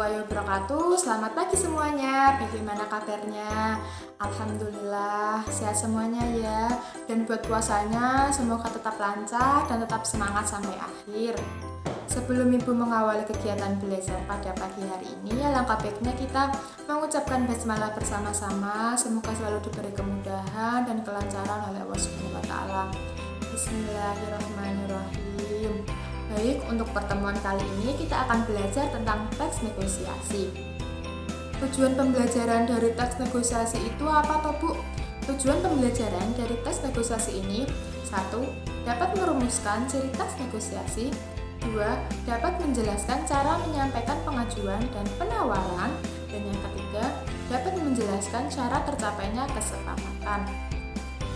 warahmatullahi wabarakatuh. Selamat pagi semuanya. Bagaimana kabarnya? Alhamdulillah sehat semuanya ya. Dan buat puasanya semoga tetap lancar dan tetap semangat sampai akhir. Sebelum Ibu mengawali kegiatan belajar pada pagi hari ini, alangkah baiknya kita mengucapkan basmalah bersama-sama. Semoga selalu diberi kemudahan dan kelancaran oleh Allah Subhanahu wa taala. Bismillahirrahmanirrahim. Baik, untuk pertemuan kali ini kita akan belajar tentang teks negosiasi. Tujuan pembelajaran dari teks negosiasi itu apa toh Bu? Tujuan pembelajaran dari teks negosiasi ini 1. Dapat merumuskan ciri teks negosiasi. 2. Dapat menjelaskan cara menyampaikan pengajuan dan penawaran. Dan yang ketiga, dapat menjelaskan cara tercapainya kesepakatan.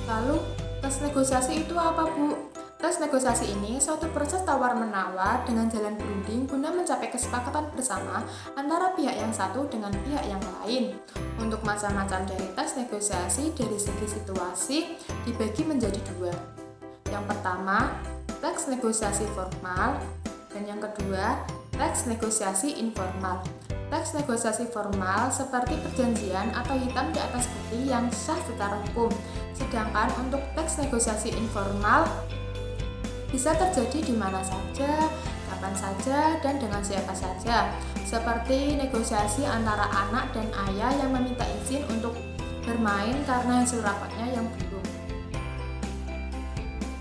Lalu, tes negosiasi itu apa Bu? Tes negosiasi ini suatu proses tawar-menawar dengan jalan berunding guna mencapai kesepakatan bersama antara pihak yang satu dengan pihak yang lain. Untuk macam-macam dari tes negosiasi dari segi situasi dibagi menjadi dua. Yang pertama, teks negosiasi formal, dan yang kedua, teks negosiasi informal. Teks negosiasi formal seperti perjanjian atau hitam di atas putih yang sah secara hukum. Sedangkan untuk teks negosiasi informal bisa terjadi di mana saja, kapan saja, dan dengan siapa saja. Seperti negosiasi antara anak dan ayah yang meminta izin untuk bermain karena hasil rapatnya yang belum.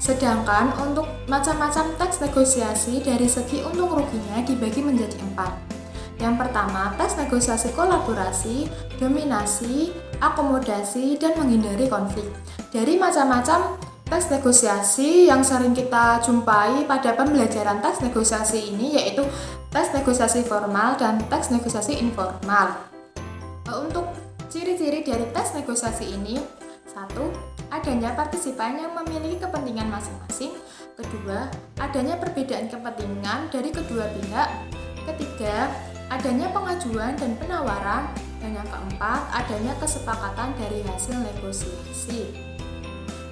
Sedangkan untuk macam-macam teks negosiasi dari segi untung ruginya dibagi menjadi 4. Yang pertama, teks negosiasi kolaborasi, dominasi, akomodasi, dan menghindari konflik. Dari macam-macam teks negosiasi yang sering kita jumpai pada pembelajaran teks negosiasi ini yaitu teks negosiasi formal dan teks negosiasi informal. Untuk ciri-ciri dari teks negosiasi ini, 1. Adanya partisipan yang memiliki kepentingan masing-masing. 2. Adanya perbedaan kepentingan dari kedua pihak. 3. Adanya pengajuan dan penawaran. Dan yang keempat, adanya kesepakatan dari hasil negosiasi.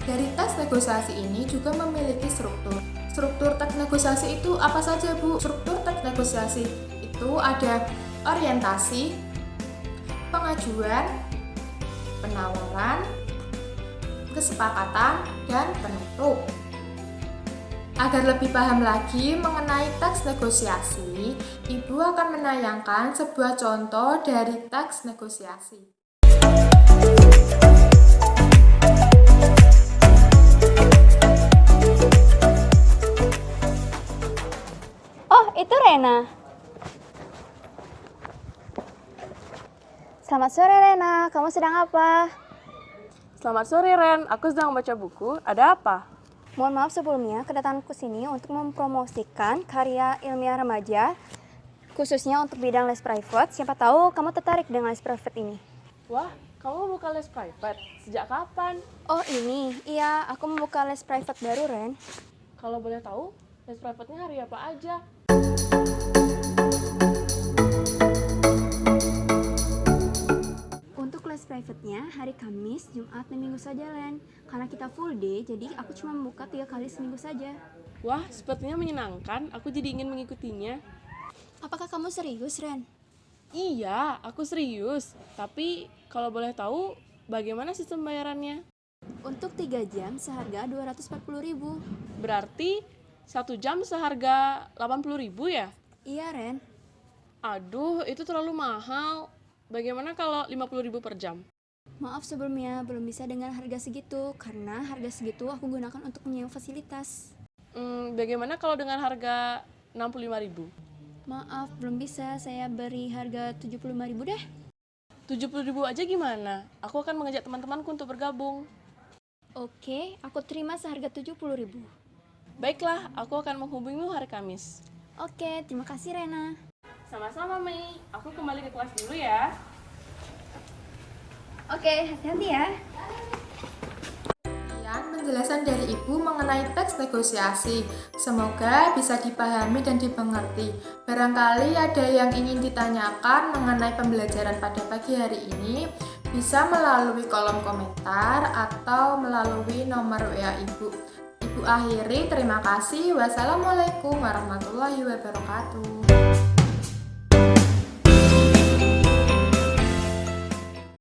Dari teks negosiasi ini juga memiliki struktur. Struktur teks negosiasi itu apa saja Bu? Struktur teks negosiasi itu ada orientasi, pengajuan, penawaran, kesepakatan, dan penutup. Agar lebih paham lagi mengenai teks negosiasi, Ibu akan menayangkan sebuah contoh dari teks negosiasi. Oh, itu Rena. Selamat sore Rena, kamu sedang apa? Selamat sore Ren, aku sedang baca buku. Ada apa? Mohon maaf sebelumnya, kedatanganku sini untuk mempromosikan karya ilmiah remaja, khususnya untuk bidang les private. Siapa tahu kamu tertarik dengan les private ini. Wah, kamu buka les private? Sejak kapan? Oh ini, iya aku membuka les private baru Ren. Kalau boleh tahu, les private-nya hari apa aja? Untuk les private-nya hari Kamis, Jumat, dan Minggu saja Ren. Karena kita full day, jadi aku cuma membuka 3 kali seminggu saja. Wah, sepertinya menyenangkan. Aku jadi ingin mengikutinya. Apakah kamu serius Ren? Iya, aku serius. Tapi kalau boleh tahu, bagaimana sistem bayarannya? Untuk 3 jam seharga 240.000. Berarti 1 jam seharga 80.000 ya? Iya Ren. Aduh, itu terlalu mahal. Bagaimana kalau 50.000 per jam? Maaf sebelumnya, belum bisa dengan harga segitu, karena harga segitu aku gunakan untuk menyewa fasilitas. Bagaimana kalau dengan harga 65.000? Maaf, belum bisa, saya beri harga 75.000 deh. 70.000 aja gimana? Aku akan mengajak teman-temanku untuk bergabung. Oke, aku terima seharga 70.000. Baiklah, aku akan menghubungimu hari Kamis. Oke, terima kasih Rena. Sama-sama Mei, aku kembali ke kelas dulu ya. Oke, hati-hati ya. Penjelasan dari Ibu mengenai teks negosiasi. Semoga bisa dipahami dan dimengerti. Barangkali ada yang ingin ditanyakan mengenai pembelajaran pada pagi hari ini, bisa melalui kolom komentar atau melalui nomor WA Ibu. Ibu akhiri, terima kasih. Wassalamualaikum warahmatullahi wabarakatuh.